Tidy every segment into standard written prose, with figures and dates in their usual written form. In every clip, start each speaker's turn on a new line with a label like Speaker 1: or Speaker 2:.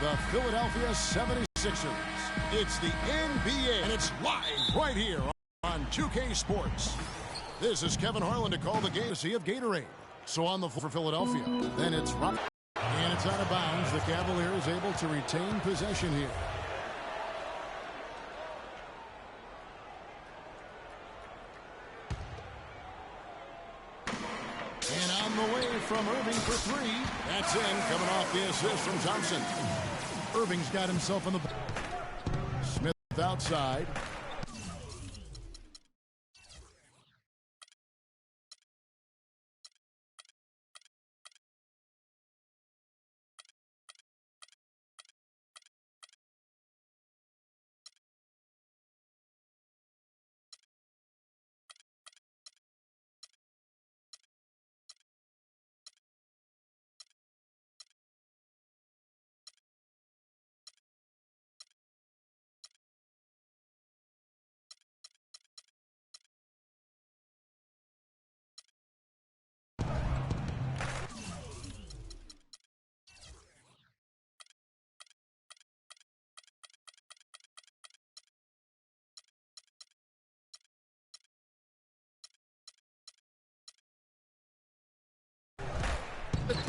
Speaker 1: the Philadelphia 76ers. It's the NBA, and it's live right here on 2K Sports. This is Kevin Harlan to call the game to see of Gatorade. So on the floor for Philadelphia. Then it's Rock. And it's out of bounds. The Cavaliers able to retain possession here. And on the way from Irving for three. That's in, coming off the assist from Thompson. Irving's got himself on the... Smith outside.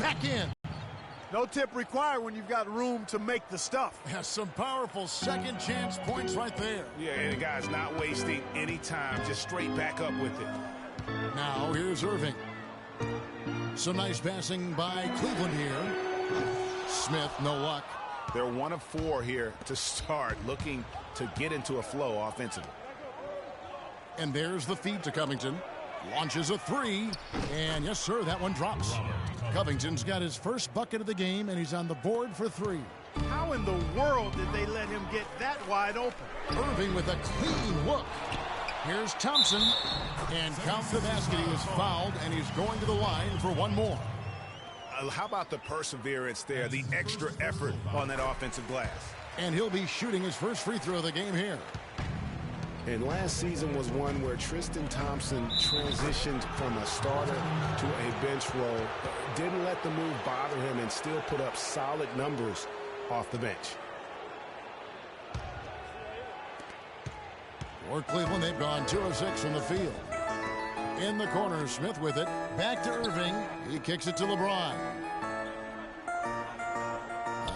Speaker 1: Back in.
Speaker 2: No tip required when you've got room to make the stuff.
Speaker 1: Has some powerful second chance points right there.
Speaker 3: Yeah, and the guy's not wasting any time. Just straight back up with it.
Speaker 1: Now here's Irving. Some nice passing by Cleveland here. Smith, no luck.
Speaker 3: They're 1 of 4 here to start, looking to get into a flow offensively.
Speaker 1: And there's the feed to Covington. Launches a three. And yes, sir, that one drops. Covington's got his first bucket of the game, and he's on the board for three.
Speaker 2: How in the world did they let him get that wide open?
Speaker 1: Irving with a clean look. Here's Thompson. And count the basket. He was fouled, and he's going to the line for one more.
Speaker 3: How about the perseverance there, the extra effort on that offensive glass?
Speaker 1: And he'll be shooting his first free throw of the game here.
Speaker 4: And last season was one where Tristan Thompson transitioned from a starter to a bench role. Didn't let the move bother him and still put up solid numbers off the bench.
Speaker 1: For Cleveland, they've gone 2 of 6 from the field. In the corner, Smith with it. Back to Irving. He kicks it to LeBron.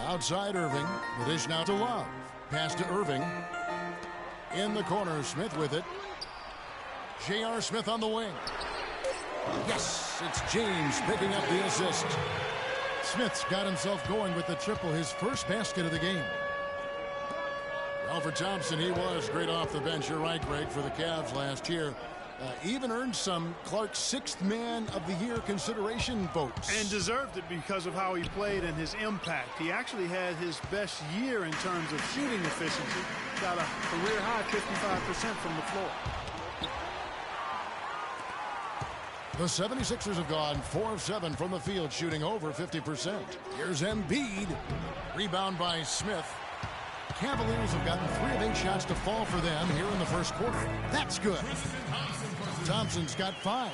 Speaker 1: Outside Irving. The dish now to Love. Pass to Irving. In the corner, Smith with it. J.R. Smith on the wing. Yes, it's James picking up the assist. Smith's got himself going with the triple, his first basket of the game. Well, for Thompson, he was great off the bench. You're right, Greg, for the Cavs last year. Even earned some Clark's 6th man of the year consideration votes.
Speaker 2: And deserved it because of how he played and his impact. He actually had his best year in terms of shooting efficiency. Got a career high 55% from the floor.
Speaker 1: The 76ers have gone 4 of 7 from the field, shooting over 50%. Here's Embiid. Rebound by Smith. Cavaliers have gotten 3 of 8 shots to fall for them here in the first quarter. That's good. Thompson's got 5.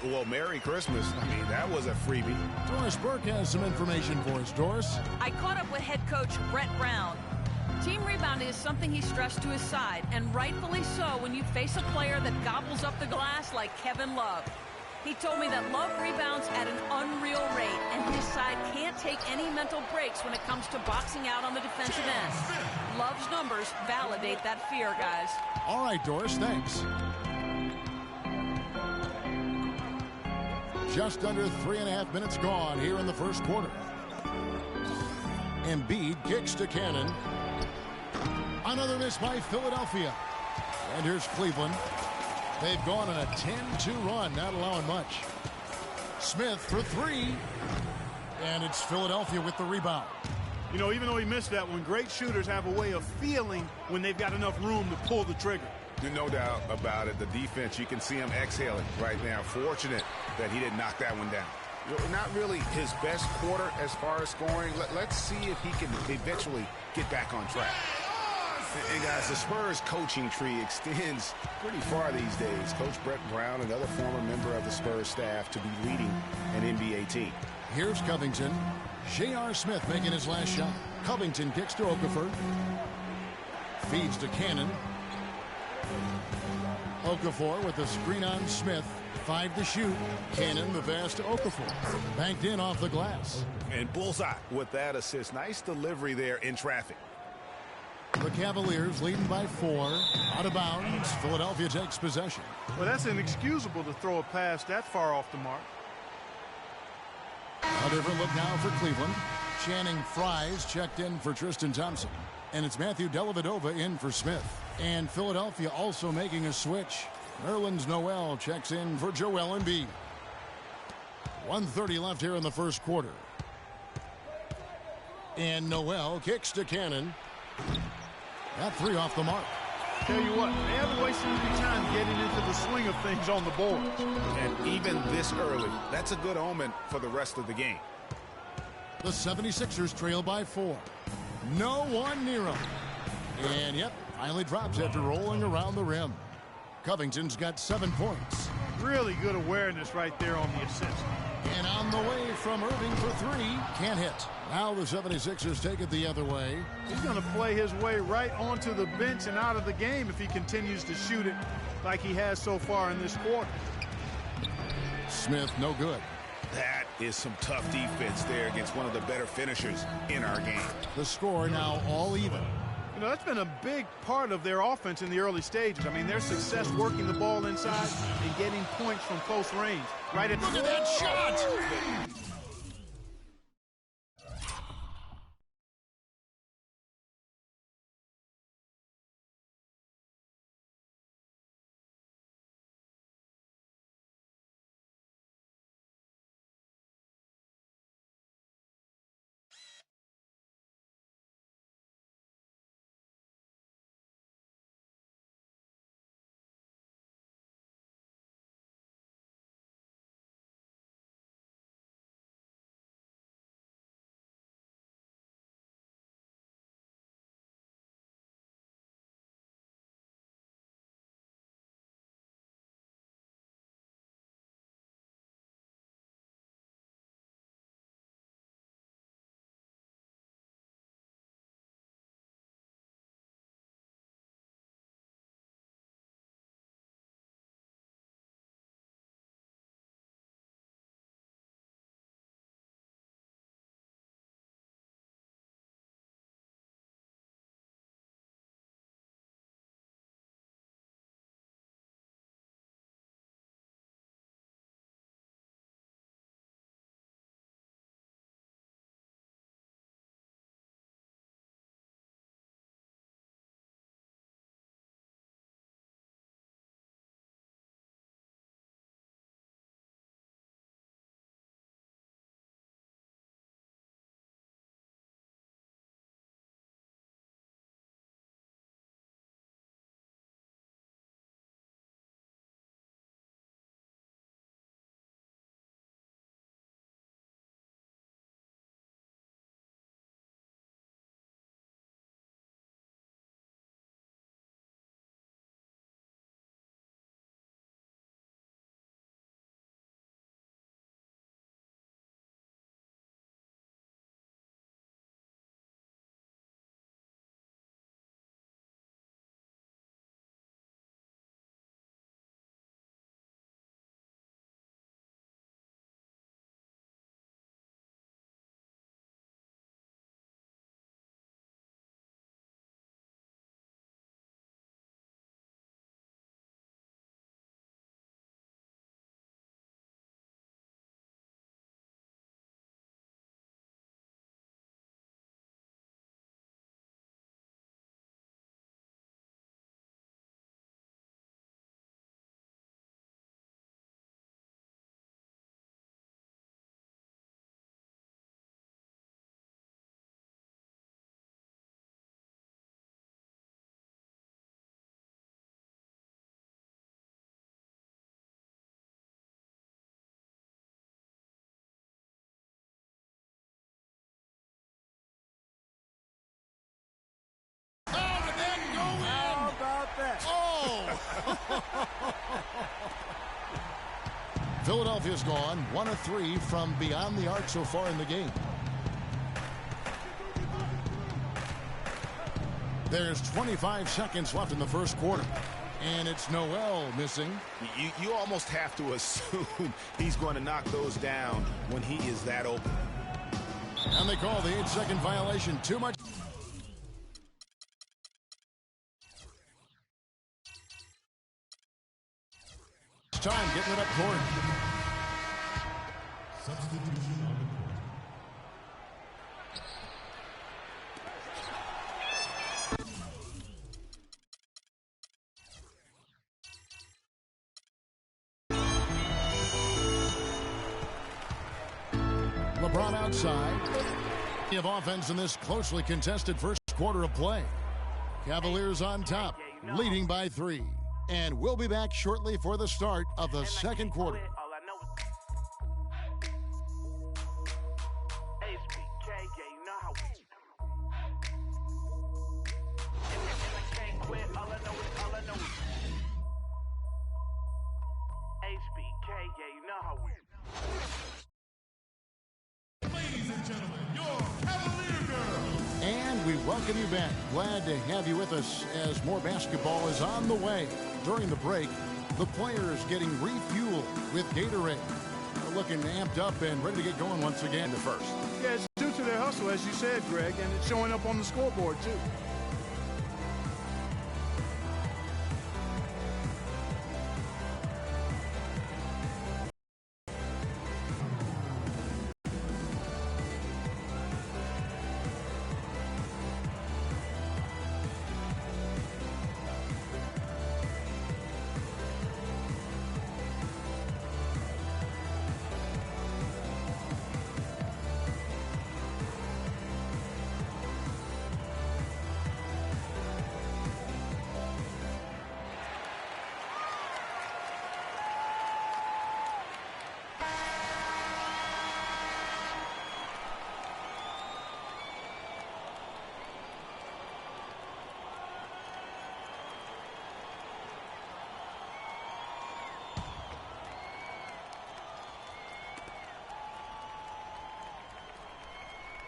Speaker 3: Well, Merry Christmas. I mean, that was a freebie.
Speaker 1: Doris Burke has some information for us. Doris?
Speaker 5: I caught up with head coach Brett Brown. Team rebounding is something he stressed to his side, and rightfully so when you face a player that gobbles up the glass like Kevin Love. He told me that Love rebounds at an unreal rate, and his side can't take any mental breaks when it comes to boxing out on the defensive end. Love's numbers validate that fear, guys.
Speaker 1: All right, Doris, thanks. Just under 3.5 minutes gone here in the first quarter. Embiid kicks to Cannon. Another miss by Philadelphia. And here's Cleveland. They've gone on a 10-2 run, not allowing much. Smith for 3. And it's Philadelphia with the rebound.
Speaker 2: You know, even though he missed that one, great shooters have a way of feeling when they've got enough room to pull the trigger.
Speaker 3: No doubt about it. The defense, you can see him exhaling right now. Fortunate that he didn't knock that one down. Not really his best quarter as far as scoring. Let's see if he can eventually get back on track. And guys, the Spurs coaching tree extends pretty far these days. Coach Brett Brown, another former member of the Spurs staff, to be leading an NBA team.
Speaker 1: Here's Covington. J.R. Smith making his last shot. Covington kicks to Okafor. Feeds to Cannon. Okafor with the screen on Smith. 5 to shoot. Cannon the pass to Okafor. Banked in off the glass.
Speaker 3: And bullseye with that assist. Nice delivery there in traffic.
Speaker 1: The Cavaliers leading by 4. Out of bounds. Philadelphia takes possession.
Speaker 2: Well, that's inexcusable to throw a pass that far off the mark.
Speaker 1: A different look now for Cleveland. Channing Frye's checked in for Tristan Thompson. And it's Matthew Dellavedova in for Smith. And Philadelphia also making a switch. Nerlens Noel checks in for Joel Embiid. 1:30 left here in the first quarter. And Noel kicks to Cannon. That 3 off the mark.
Speaker 2: Tell you what, they haven't wasted any time getting into the swing of things on the board.
Speaker 3: And even this early, that's a good omen for the rest of the game.
Speaker 1: The 76ers trail by 4. No one near him. And yep, finally drops after rolling around the rim. Covington's got 7 points.
Speaker 2: Really good awareness right there on the assist.
Speaker 1: And on the way from Irving for 3. Can't hit. Now the 76ers take it the other way.
Speaker 2: He's going to play his way right onto the bench and out of the game if he continues to shoot it like he has so far in this quarter.
Speaker 1: Smith, no good.
Speaker 3: That is some tough defense there against one of the better finishers in our game.
Speaker 1: The score now all even.
Speaker 2: You know, that's been a big part of their offense in the early stages. I mean, their success working the ball inside and getting points from close range. Right at
Speaker 1: Look at that shot! Philadelphia's gone 1 of 3 from beyond the arc so far in the game. There's 25 seconds left in the first quarter. And it's Noel missing.
Speaker 3: You almost have to assume he's going to knock those down when he is that open.
Speaker 1: And they call the 8-second violation. Too much. Time getting it up court. Substitution on the court. LeBron outside. Of offense in this closely contested first quarter of play. Cavaliers on top, leading by 3. And we'll be back shortly for the start of the second quarter.
Speaker 6: Ladies and gentlemen, your Cavalier Girls.
Speaker 1: And we welcome you back. Glad to have you with us as more basketball is on the way. During the break, the players getting refueled with Gatorade. They're looking amped up and ready to get going once again. The first.
Speaker 2: Yeah, it's due to their hustle, as you said, Greg, and it's showing up on the scoreboard, too.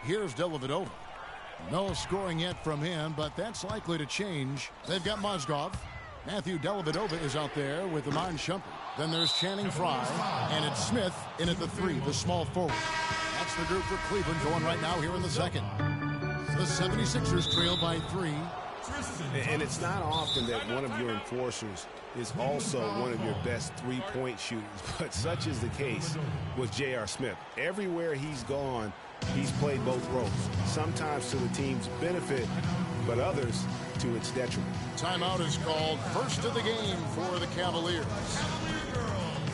Speaker 1: Here's Dellavedova. No scoring yet from him, but that's likely to change. They've got Mozgov. Matthew Dellavedova is out there with Iman Shumpert. Then there's Channing Frye, and it's Smith in at the 3, the small forward. That's the group for Cleveland going right now here in the second. The 76ers trail by 3.
Speaker 4: And it's not often that one of your enforcers is also one of your best three-point shooters, but such is the case with J.R. Smith. Everywhere he's gone, he's played both roles, sometimes to the team's benefit, but others to its detriment.
Speaker 1: Timeout is called. First of the game for the Cavaliers.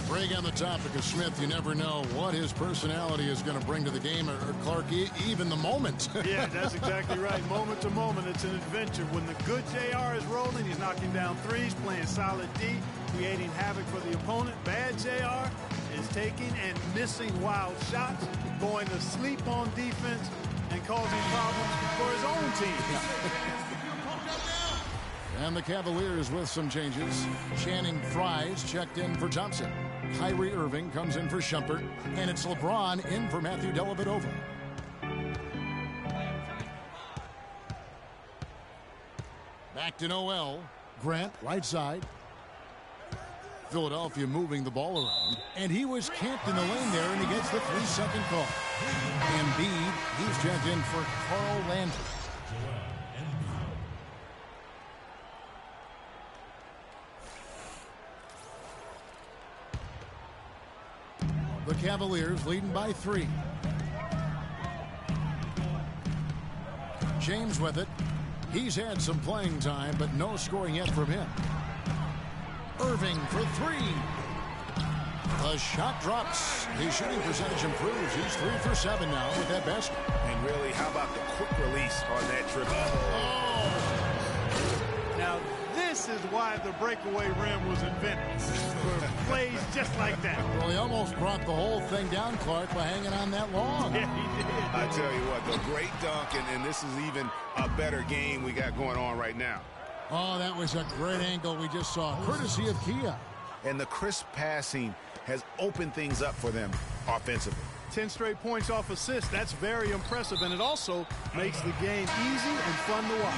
Speaker 1: Greg, on the topic of Smith, you never know what his personality is going to bring to the game, or Clark, even the moment.
Speaker 2: Yeah, that's exactly right. Moment to moment, it's an adventure. When the good JR is rolling, he's knocking down threes, playing solid D, creating havoc for the opponent. Bad JR is taking and missing wild shots, going to sleep on defense, and causing problems for his own team.
Speaker 1: And the Cavaliers with some changes. Channing Frye's checked in for Thompson. Kyrie Irving comes in for Shumpert. And it's LeBron in for Matthew Dellavedova. Back to Noel. Grant, right side. Philadelphia moving the ball around. And he was camped in the lane there, and he gets the 3-second call. Embiid, he's checked in for Carl Landry. The Cavaliers leading by 3. James with it. He's had some playing time, but no scoring yet from him. Irving for 3. The shot drops. His shooting percentage improves. He's 3 for 7 now with that basket.
Speaker 3: And really, how about the quick release on that triple?
Speaker 2: Now, this is why the breakaway rim was invented. For plays just like that.
Speaker 1: Well, he almost brought the whole thing down, Clark, by hanging on that long.
Speaker 2: Yeah, he did.
Speaker 3: I tell you what, the great dunk, and this is even a better game we got going on right now.
Speaker 1: Oh, that was a great angle we just saw, courtesy of Kia.
Speaker 3: And the crisp passing has opened things up for them offensively.
Speaker 2: 10 straight points off assists. That's very impressive, and it also makes the game easy and fun to watch.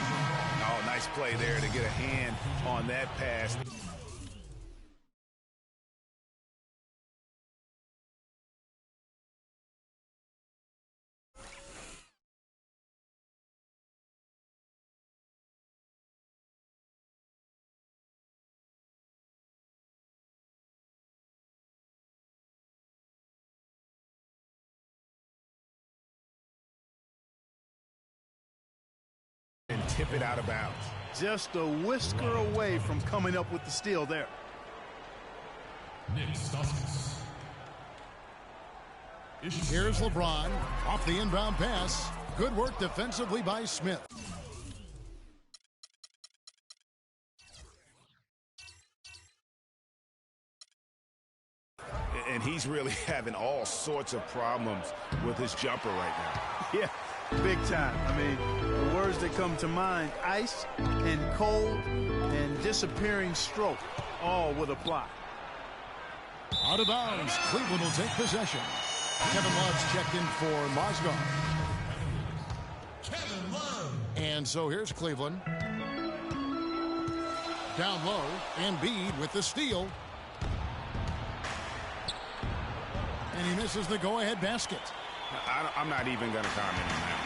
Speaker 3: Oh, nice play there to get a hand on that pass. And tip it out of bounds.
Speaker 2: Just a whisker away from coming up with the steal there.
Speaker 6: Nick Stauskas.
Speaker 1: Here's LeBron off the inbound pass. Good work defensively by Smith.
Speaker 3: And he's really having all sorts of problems with his jumper right now.
Speaker 2: Yeah, big time. I mean, the words that come to mind, ice and cold and disappearing stroke, all would apply.
Speaker 1: Out of bounds. Cleveland will take possession. Kevin Love's checked in for Mozgov.
Speaker 6: Kevin Love.
Speaker 1: And so here's Cleveland. Down low, Embiid with the steal. And he misses the go-ahead basket.
Speaker 3: I'm not even going to comment on that.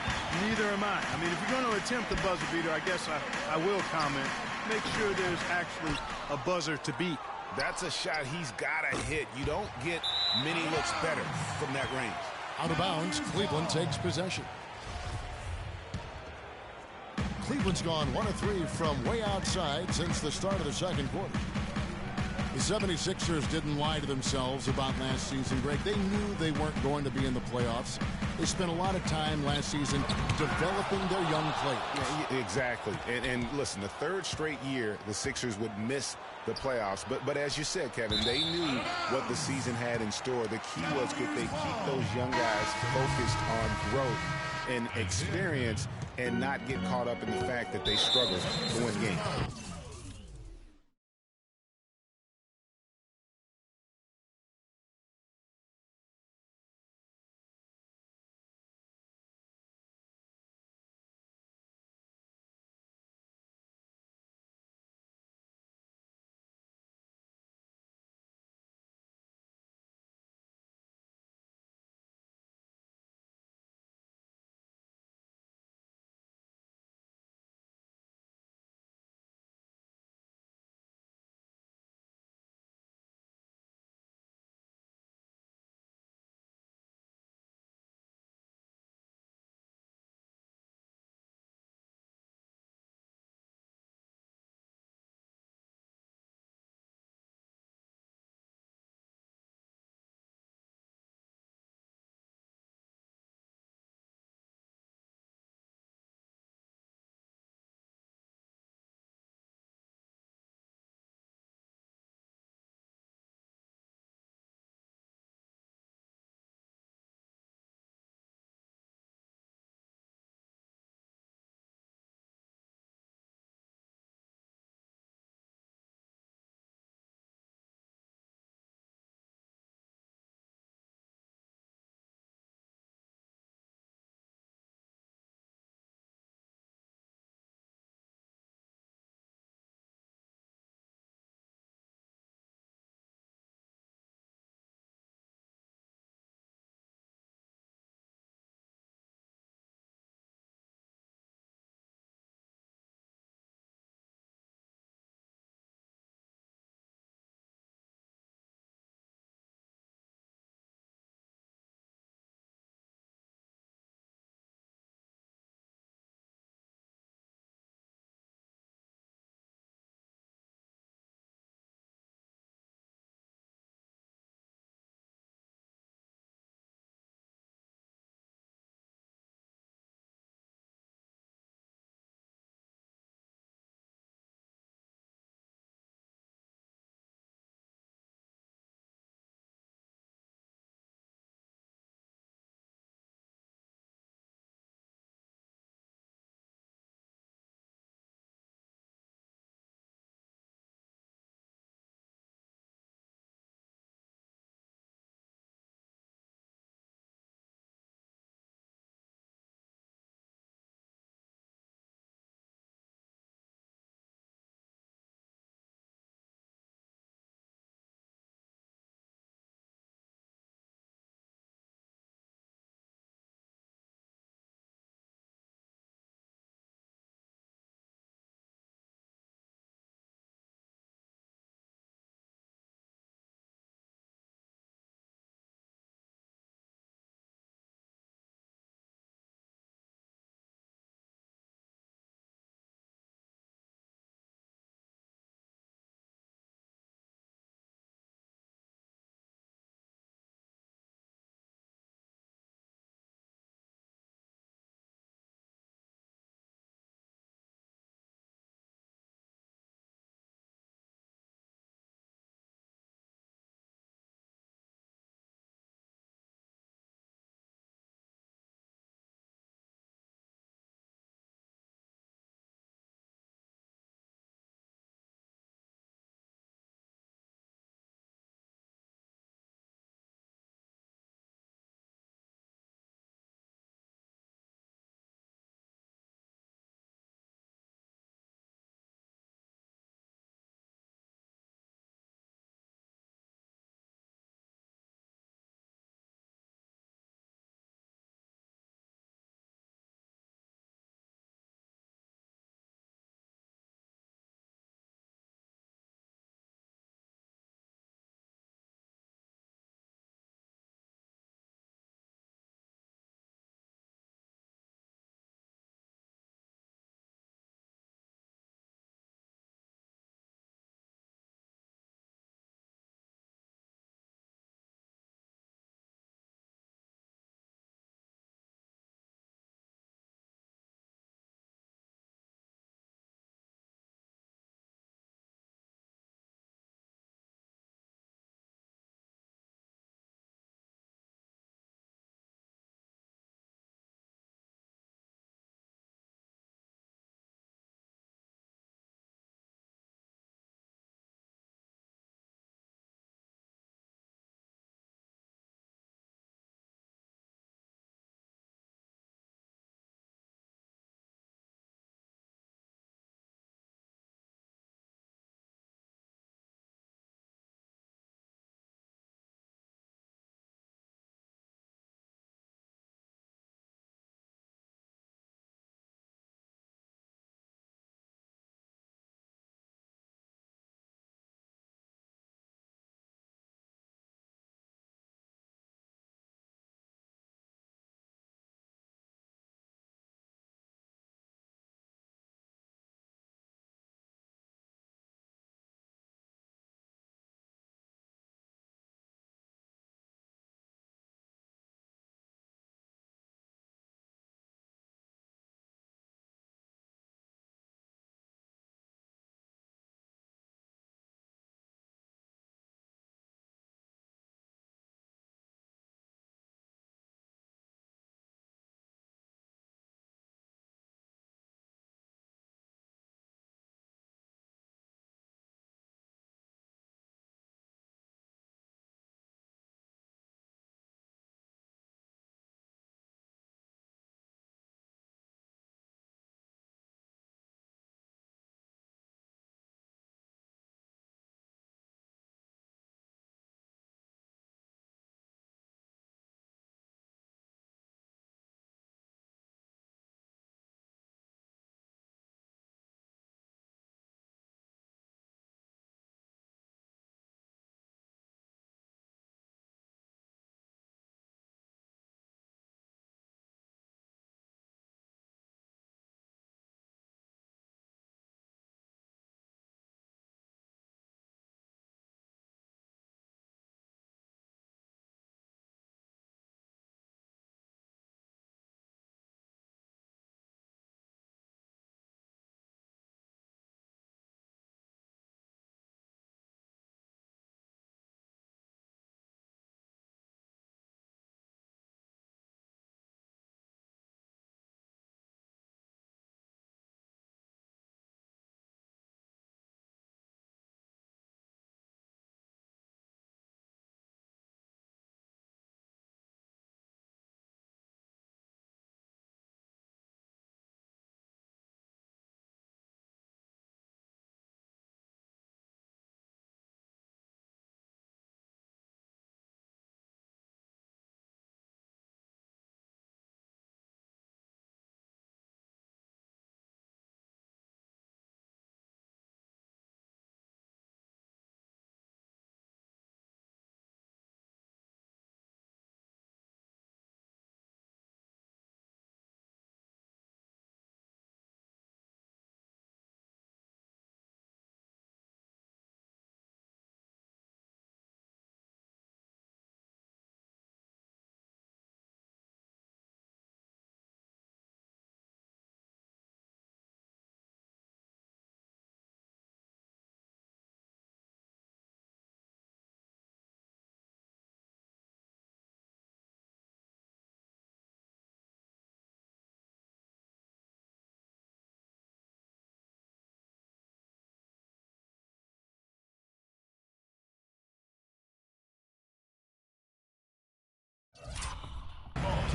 Speaker 2: Neither am I. I mean, if you're going to attempt the buzzer beater, I guess I will comment. Make sure there's actually a buzzer to beat.
Speaker 3: That's a shot he's got to hit. You don't get many looks better from that range.
Speaker 1: Out of bounds, Cleveland takes possession. Cleveland's gone 1 of 3 from way outside since the start of the second quarter. The 76ers didn't lie to themselves about last season, Greg. They knew they weren't going to be in the playoffs. They spent a lot of time last season developing their young players.
Speaker 3: Yeah, exactly. And listen, the third straight year the Sixers would miss the playoffs. But as you said, Kevin, they knew what the season had in store. The key was could they keep those young guys focused on growth and experience and not get caught up in the fact that they struggled to win games.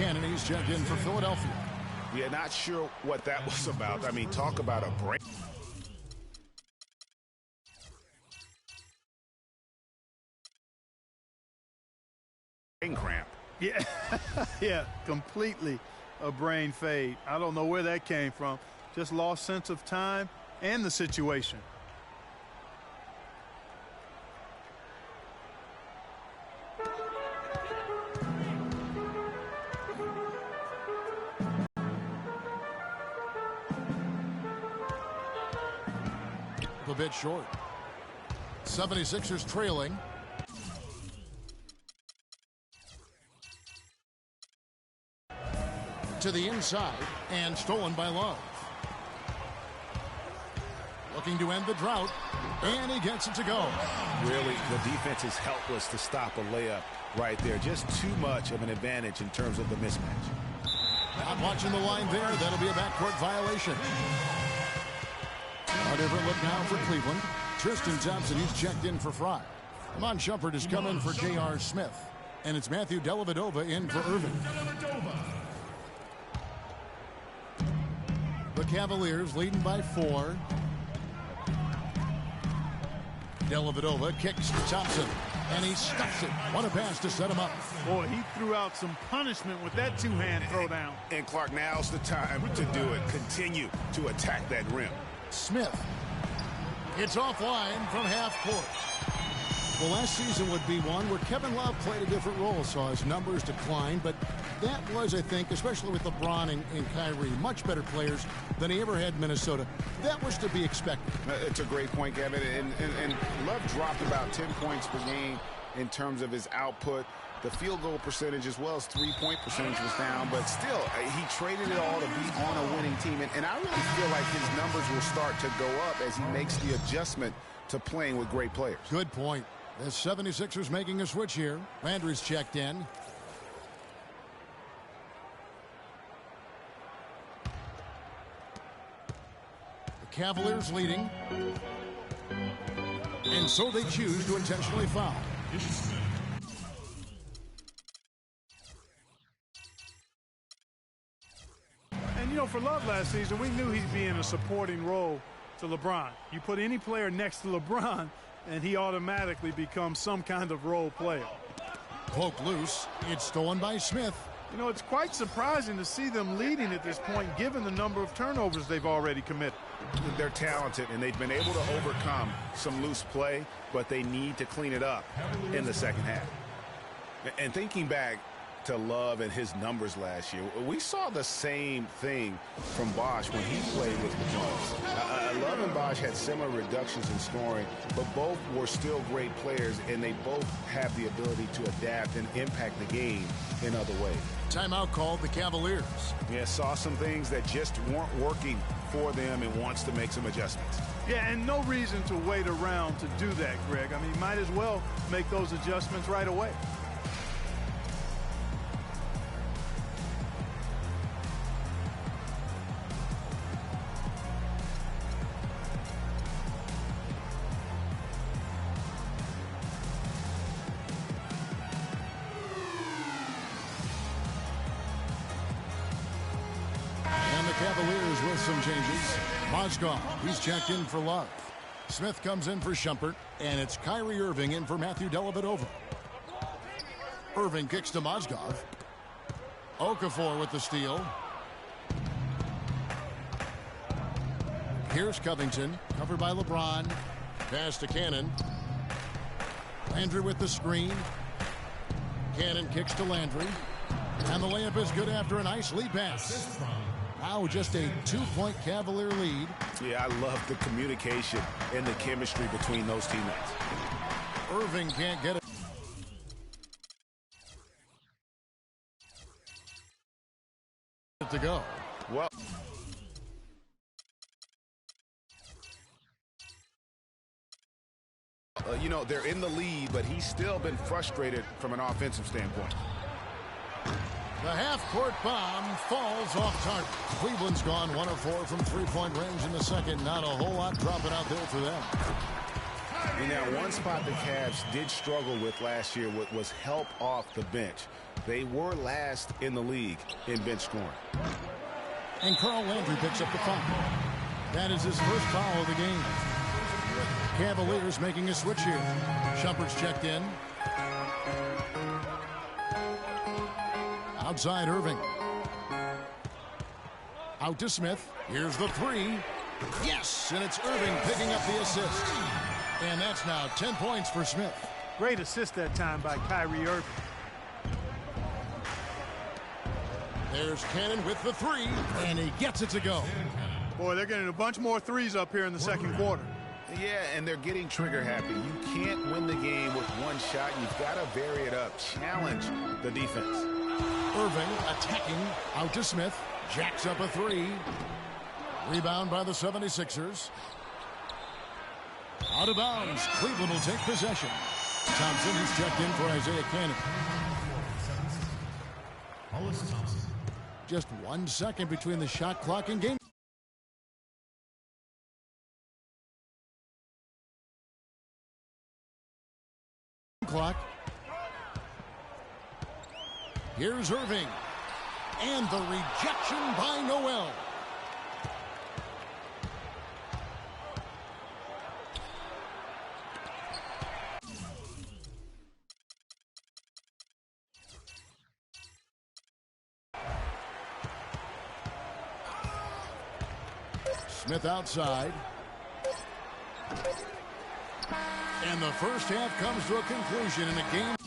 Speaker 1: Cannon. He's checked in for Philadelphia.
Speaker 3: Yeah, not sure what that was about. I mean, talk about a brain cramp.
Speaker 2: Yeah, yeah, completely a brain fade. I don't know where that came from. Just lost sense of time and the situation.
Speaker 1: A bit short. 76ers trailing. To the inside and stolen by Love. Looking to end the drought, and he gets it to go.
Speaker 3: Really, the defense is helpless to stop a layup right there. Just too much of an advantage in terms of the mismatch.
Speaker 1: Not watching the line there. That'll be a backcourt violation. A different look now for Cleveland. Tristan Thompson, he's checked in for Fry. Iman Shumpert has come in for J.R. Smith. And it's Matthew Dellavedova in for Irving. The Cavaliers leading by 4. Dellavedova kicks to Thompson, and he stuffs it. What a pass to set him up.
Speaker 2: Boy, he threw out some punishment with that two-hand throwdown.
Speaker 3: And Clark, now's the time to do it. Continue to attack that rim.
Speaker 1: Smith. It's offline from half court. Well, last season would be one where Kevin Love played a different role, saw his numbers decline, but that was, I think, especially with LeBron and Kyrie, much better players than he ever had in Minnesota. That was to be expected.
Speaker 3: It's a great point, Kevin. And Love dropped about 10 points per game in terms of his output. The field goal percentage as well as three-point percentage was down, but still, he traded it all to be on a winning team. And I really feel like his numbers will start to go up as he makes the adjustment to playing with great players.
Speaker 1: Good point. The 76ers making a switch here. Landry's checked in. The Cavaliers leading. And so they choose to intentionally foul.
Speaker 2: And, you know, for Love last season, we knew he'd be in a supporting role to LeBron. You put any player next to LeBron, and he automatically becomes some kind of role player.
Speaker 1: Poke loose. It's stolen by Smith.
Speaker 2: You know, it's quite surprising to see them leading at this point, given the number of turnovers they've already committed.
Speaker 3: They're talented, and they've been able to overcome some loose play, but they need to clean it up in the second half. And thinking back to Love and his numbers last year, we saw the same thing from Bosh when he played with the Bucks. Love and Bosh had similar reductions in scoring, but both were still great players, and they both have the ability to adapt and impact the game in other ways.
Speaker 1: Timeout called the Cavaliers.
Speaker 3: Yeah, saw some things that just weren't working for them and wants to make some adjustments.
Speaker 2: Yeah, and no reason to wait around to do that, Greg. I mean, might as well make those adjustments right away.
Speaker 1: Cavaliers with some changes. Mozgov, he's checked in for Love. Smith comes in for Shumpert, and it's Kyrie Irving in for Matthew Dellavedova. Irving kicks to Mozgov. Okafor with the steal. Here's Covington, covered by LeBron. Pass to Cannon. Landry with the screen. Cannon kicks to Landry. And the layup is good after a nice lead pass. Now just a 2-point Cavalier lead.
Speaker 3: Yeah, I love the communication and the chemistry between those teammates.
Speaker 1: Irving can't get it to go.
Speaker 3: Well, you know, they're in the lead, but he's still been frustrated from an offensive standpoint.
Speaker 1: The half-court bomb falls off target. Cleveland's gone 1 of 4 from three-point range in the second. Not a whole lot dropping out there for them.
Speaker 3: And now one spot the Cavs did struggle with last year was help off the bench. They were last in the league in bench scoring.
Speaker 1: And Carl Landry picks up the foul. That is his first foul of the game. Cavaliers making a switch here. Shumpert's checked in. Outside Irving. Out to Smith. Here's the three. Yes, and it's Irving picking up the assist. And that's now 10 points for Smith.
Speaker 2: Great assist that time by Kyrie Irving.
Speaker 1: There's Cannon with the three, and he gets it to go.
Speaker 2: Boy, they're getting a bunch more threes up here in the second quarter.
Speaker 3: Yeah, and they're getting trigger happy. You can't win the game with one shot. You've got to vary it up. Challenge the defense.
Speaker 1: Irving attacking. Out to Smith. Jacks up a three. Rebound by the 76ers. Out of bounds. Cleveland will take possession. Thompson is checked in for Isaiah Cannon.
Speaker 6: Hollis Thompson.
Speaker 1: Just 1 second between the shot clock and game clock. Here's Irving. And the rejection by Noel. Smith outside. And the first half comes to a conclusion in a game.